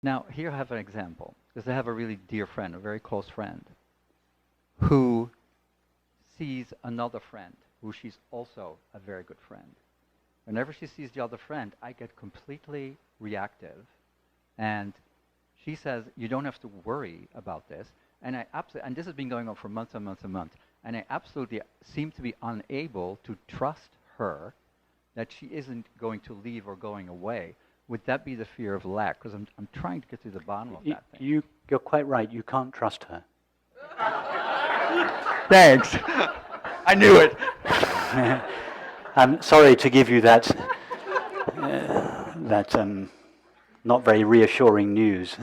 Now, here I have an example, because I have a really dear friend, a very close friend, who sees another friend, who she's also a very good friend. Whenever she sees the other friend, I get completely reactive. And she says, you don't have to worry about this. And I absolutely, and this has been going on for months and months and months. And I absolutely seem to be unable to trust her that she isn't going to leave or going away. Would that be the fear of lack? Because I'm trying to get to the bottom of that thing. You're quite right. You can't trust her. Thanks. I knew it. I'm sorry to give you that not very reassuring news.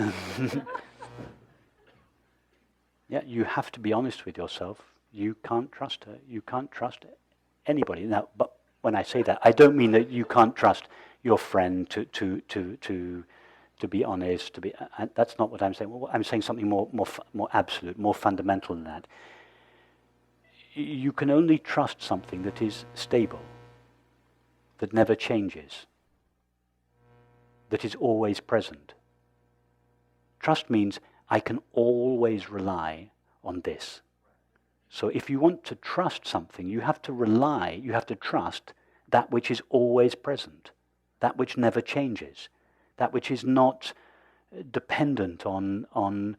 Yeah, you have to be honest with yourself. You can't trust her. You can't trust anybody. Now, but when I say that, I don't mean that you can't trust your friend to be honest. That's not what I'm saying. Well, I'm saying something more absolute, more fundamental than that. You can only trust something that is stable, that never changes, that is always present. Trust means I can always rely on this. So if you want to trust something, you have to trust that which is always present, that which never changes, that which is not dependent on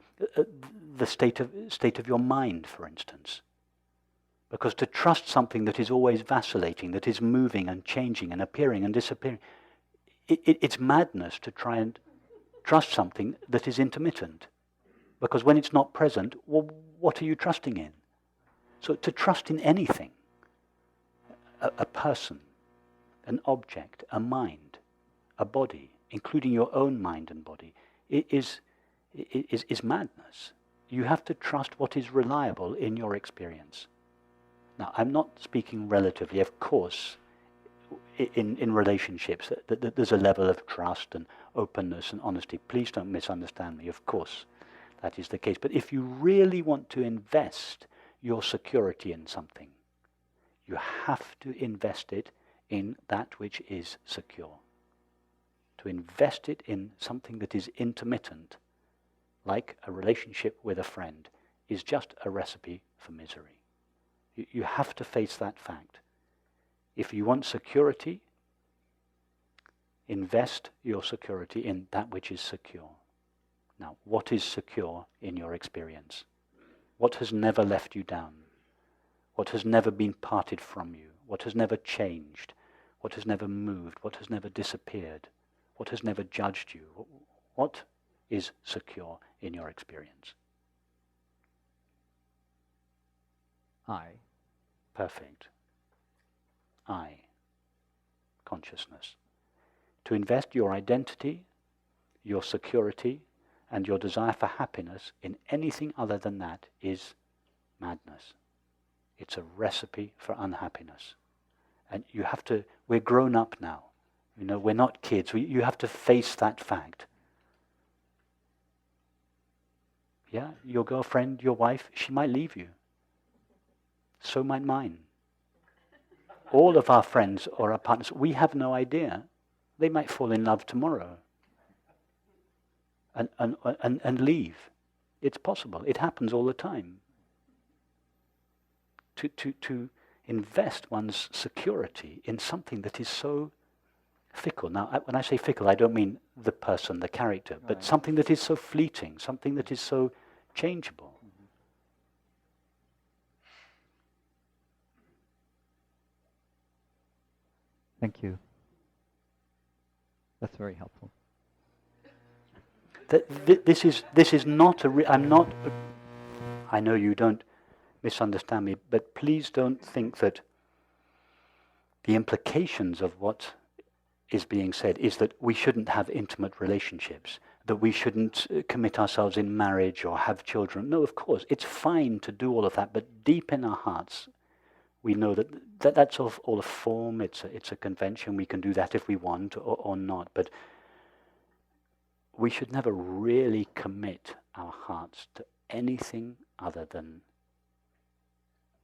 the state of your mind, for instance. Because to trust something that is always vacillating, that is moving and changing and appearing and disappearing, it's madness to try and trust something that is intermittent. Because when it's not present, well, what are you trusting in? So to trust in anything, a person, an object, a mind, a body, including your own mind and body, is madness. You have to trust what is reliable in your experience. Now, I'm not speaking relatively. Of course, in relationships, there's a level of trust and openness and honesty. Please don't misunderstand me. Of course, that is the case. But if you really want to invest your security in something, you have to invest it in that which is secure. To invest it in something that is intermittent, like a relationship with a friend, is just a recipe for misery. You have to face that fact. If you want security, invest your security in that which is secure. Now, what is secure in your experience? What has never left you down? What has never been parted from you? What has never changed? What has never moved? What has never disappeared? What has never judged you? What is secure in your experience? I. Perfect. I. Consciousness. To invest your identity, your security, and your desire for happiness in anything other than that is madness. It's a recipe for unhappiness. And you have to, we're grown up now. You know, we're not kids. You have to face that fact. Yeah, your girlfriend, your wife, she might leave you. So might mine. All of our friends or our partners, we have no idea. They might fall in love tomorrow and leave. It's possible. It happens all the time. To invest one's security in something that is so fickle. Now, when I say fickle, I don't mean the person, the character, but Right. something that is so fleeting, something that is so changeable. Thank you. That's very helpful. This is not I'm not. I know you don't misunderstand me, but please don't think that the implications of what is being said is that we shouldn't have intimate relationships, that we shouldn't commit ourselves in marriage or have children. No, of course, it's fine to do all of that, but deep in our hearts, we know that's all a form, it's a convention, we can do that if we want or not, but we should never really commit our hearts to anything other than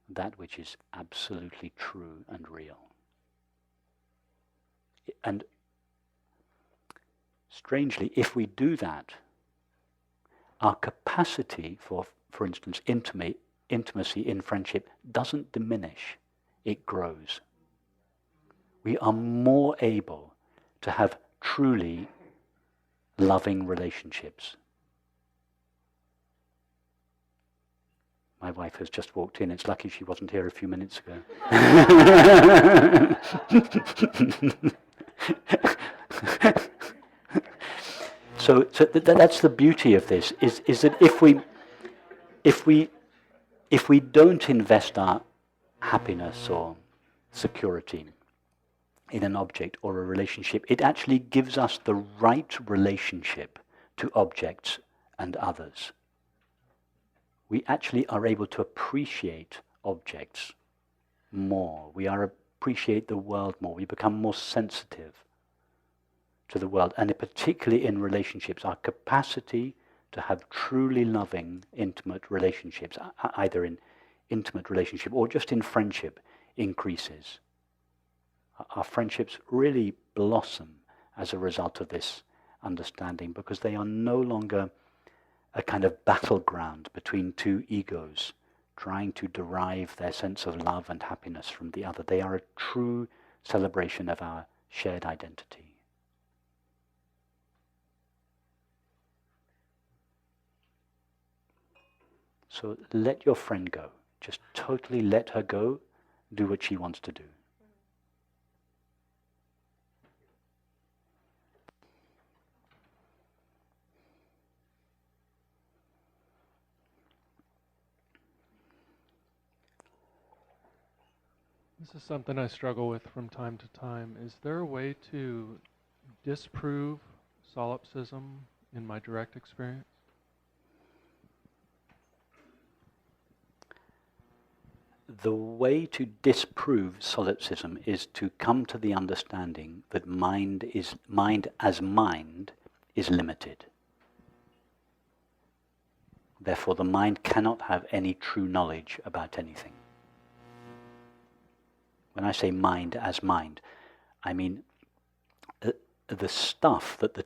that which is absolutely true and real. And strangely, if we do that, our capacity for instance, intimacy in friendship doesn't diminish, it grows. We are more able to have truly loving relationships. My wife has just walked in. It's lucky she wasn't here a few minutes ago. So that's the beauty of this, is that if we don't invest our happiness or security in an object or a relationship, it actually gives us the right relationship to objects and others. We actually are able to appreciate objects more. We appreciate the world more. We become more sensitive to the world. And particularly in relationships, our capacity to have truly loving, intimate relationships, either in intimate relationship or just in friendship, increases. Our friendships really blossom as a result of this understanding, because they are no longer a kind of battleground between two egos trying to derive their sense of love and happiness from the other. They are a true celebration of our shared identity. So let your friend go. Just totally let her go, do what she wants to do. This is something I struggle with from time to time. Is there a way to disprove solipsism in my direct experience? The way to disprove solipsism is to come to the understanding that mind as mind is limited. Therefore, the mind cannot have any true knowledge about anything. When I say mind as mind, I mean the stuff that the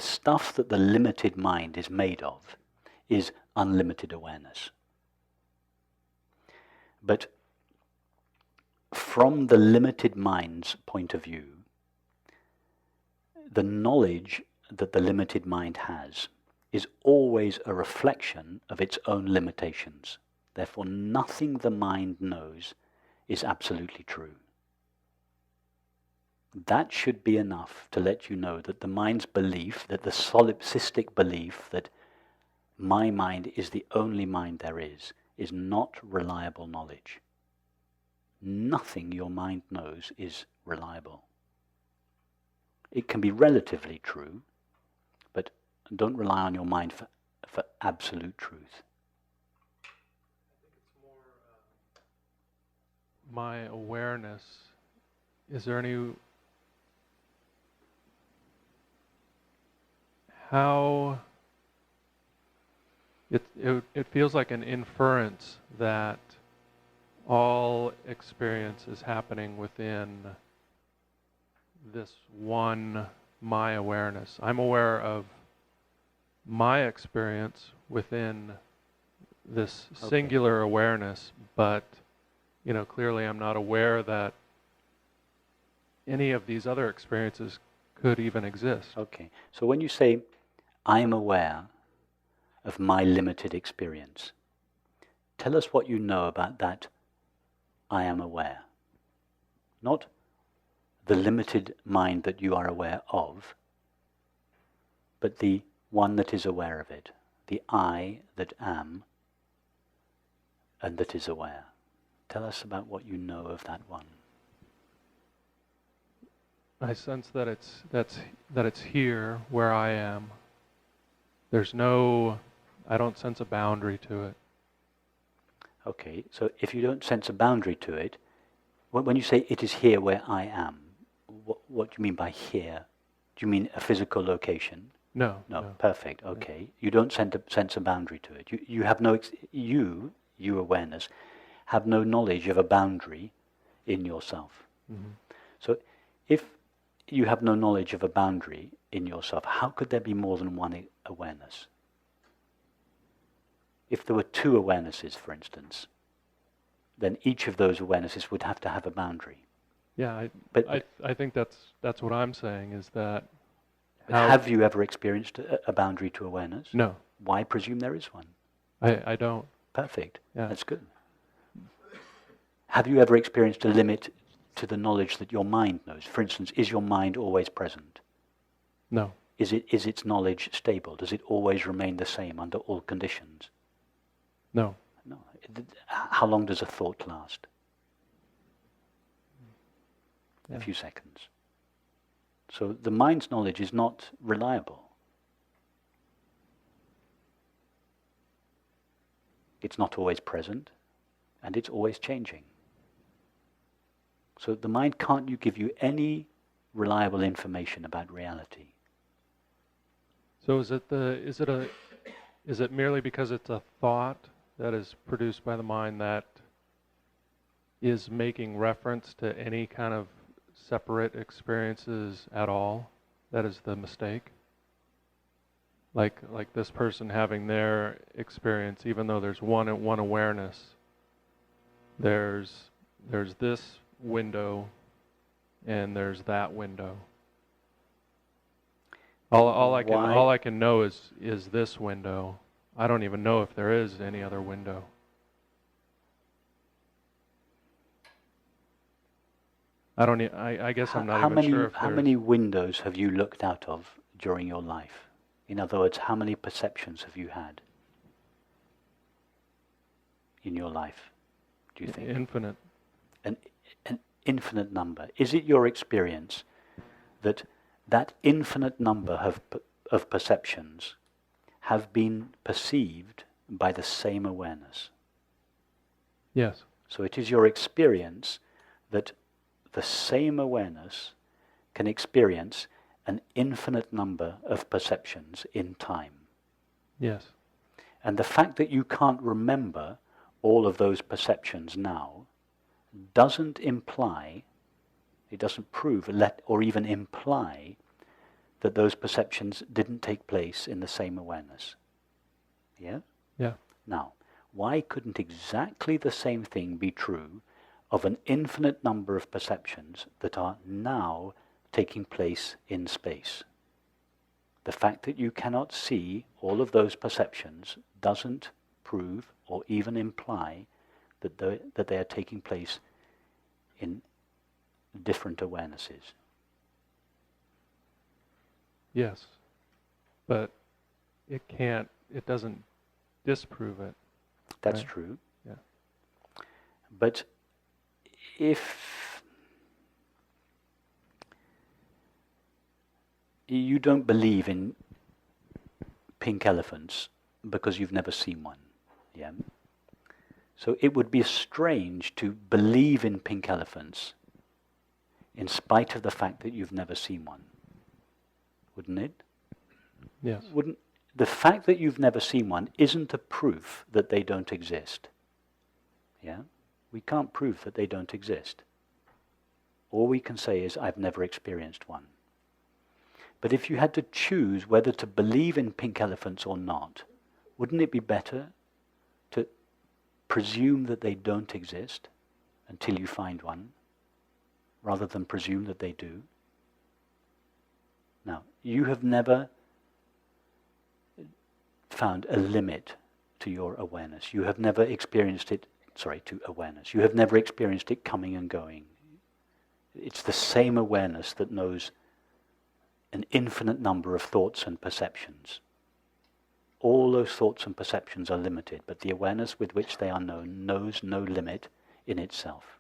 stuff that the limited mind is made of is unlimited awareness. But from the limited mind's point of view, the knowledge that the limited mind has is always a reflection of its own limitations. Therefore, nothing the mind knows is absolutely true. That should be enough to let you know that the mind's belief, that the solipsistic belief that my mind is the only mind there is not reliable knowledge. Nothing your mind knows is reliable. It can be relatively true, but don't rely on your mind for absolute truth. My awareness, is there any, how, it feels like an inference that all experience is happening within this one my awareness. I'm aware of my experience within this singular awareness, but clearly I'm not aware that any of these other experiences could even exist. Okay, so when you say, I am aware of my limited experience, tell us what you know about that I am aware. Not the limited mind that you are aware of, but the one that is aware of it, the I that am and that is aware. Tell us about what you know of that one. I sense that it's here where I am. I don't sense a boundary to it. Okay, so if you don't sense a boundary to it, when you say it is here where I am, what do you mean by here? Do you mean a physical location? No. Perfect, okay. You don't sense a boundary to it. You have no, you awareness, have no knowledge of a boundary in yourself. Mm-hmm. So if you have no knowledge of a boundary in yourself, how could there be more than one awareness? If there were two awarenesses, for instance, then each of those awarenesses would have to have a boundary. Yeah, But I think that's what I'm saying, is that have you ever experienced a boundary to awareness? No, Why presume there is one? I don't. Perfect. Yeah. That's good. Have you ever experienced a limit to the knowledge that your mind knows? For instance, is your mind always present? No, Is its knowledge stable? Does it always remain the same under all conditions? no. No. How long does a thought last? Yeah. A few seconds. So the mind's knowledge is not reliable. It's not always present, and it's always changing. So the mind can't give you any reliable information about reality. So is it merely because it's a thought that is produced by the mind that is making reference to any kind of separate experiences at all? That is the mistake? Like this person having their experience, even though there's one awareness, there's this window and there's that window. All I can know is this window. I don't even know if there is any other window. I guess I'm not even sure if How there's... many windows have you looked out of during your life? In other words, how many perceptions have you had in your life, do you think? Infinite. An infinite number. Is it your experience that infinite number of perceptions have been perceived by the same awareness? Yes. So it is your experience that the same awareness can experience an infinite number of perceptions in time. Yes. And the fact that you can't remember all of those perceptions now doesn't imply, it doesn't prove or even imply that those perceptions didn't take place in the same awareness. Yeah? Yeah. Now, why couldn't exactly the same thing be true of an infinite number of perceptions that are now taking place in space? The fact that you cannot see all of those perceptions doesn't prove or even imply that they are taking place in different awarenesses. Yes. But it doesn't disprove it. That's Right. true. Yeah. But if you don't believe in pink elephants because you've never seen one, yeah? So it would be strange to believe in pink elephants in spite of the fact that you've never seen one, wouldn't it? Yes. The fact that you've never seen one isn't a proof that they don't exist. Yeah? We can't prove that they don't exist. All we can say is, I've never experienced one. But if you had to choose whether to believe in pink elephants or not, wouldn't it be better to presume that they don't exist until you find one, rather than presume that they do? Now, you have never found a limit to your awareness. You have never experienced it, to awareness. You have never experienced it coming and going. It's the same awareness that knows an infinite number of thoughts and perceptions. All those thoughts and perceptions are limited, but the awareness with which they are known knows no limit in itself.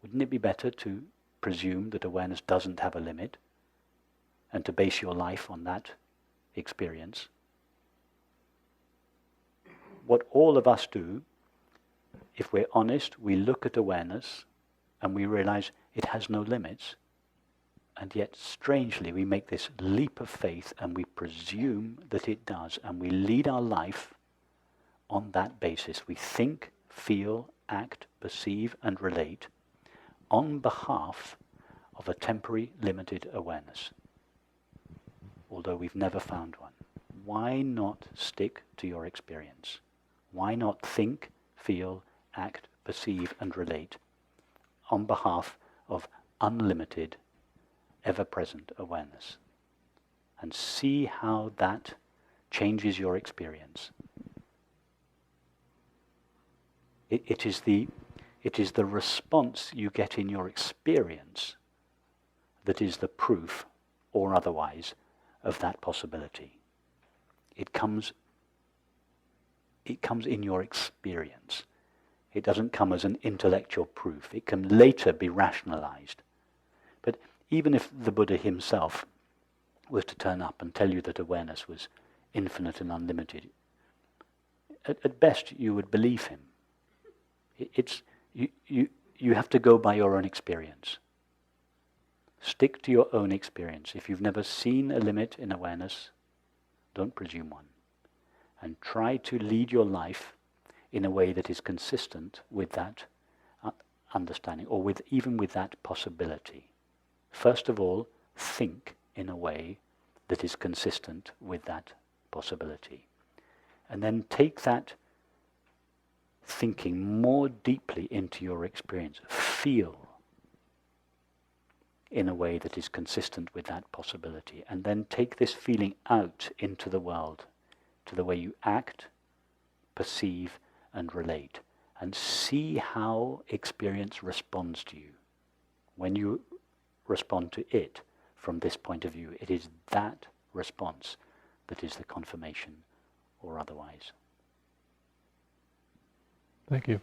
Wouldn't it be better to presume that awareness doesn't have a limit and to base your life on that experience? What all of us do, if we're honest, we look at awareness and we realize it has no limits. And yet, strangely, we make this leap of faith and we presume that it does, and we lead our life on that basis. We think, feel, act, perceive, and relate on behalf of a temporary, limited awareness, although we've never found one. why not stick to your experience? Why not think, feel, act, perceive, and relate on behalf of unlimited, ever-present awareness? And see how that changes your experience. It is the response you get in your experience that is the proof, or otherwise, of that possibility. It comes in your experience. It doesn't come as an intellectual proof. It can later be rationalized. But even if the Buddha himself was to turn up and tell you that awareness was infinite and unlimited, at best you would believe him. You have to go by your own experience. Stick to your own experience. If you've never seen a limit in awareness, don't presume one. And try to lead your life in a way that is consistent with that understanding, or even with that possibility. First of all, think in a way that is consistent with that possibility. And then take that thinking more deeply into your experience. Feel in a way that is consistent with that possibility. And then take this feeling out into the world, to the way you act, perceive, and relate. And see how experience responds to you. When you respond to it from this point of view, it is that response that is the confirmation, or otherwise. Thank you.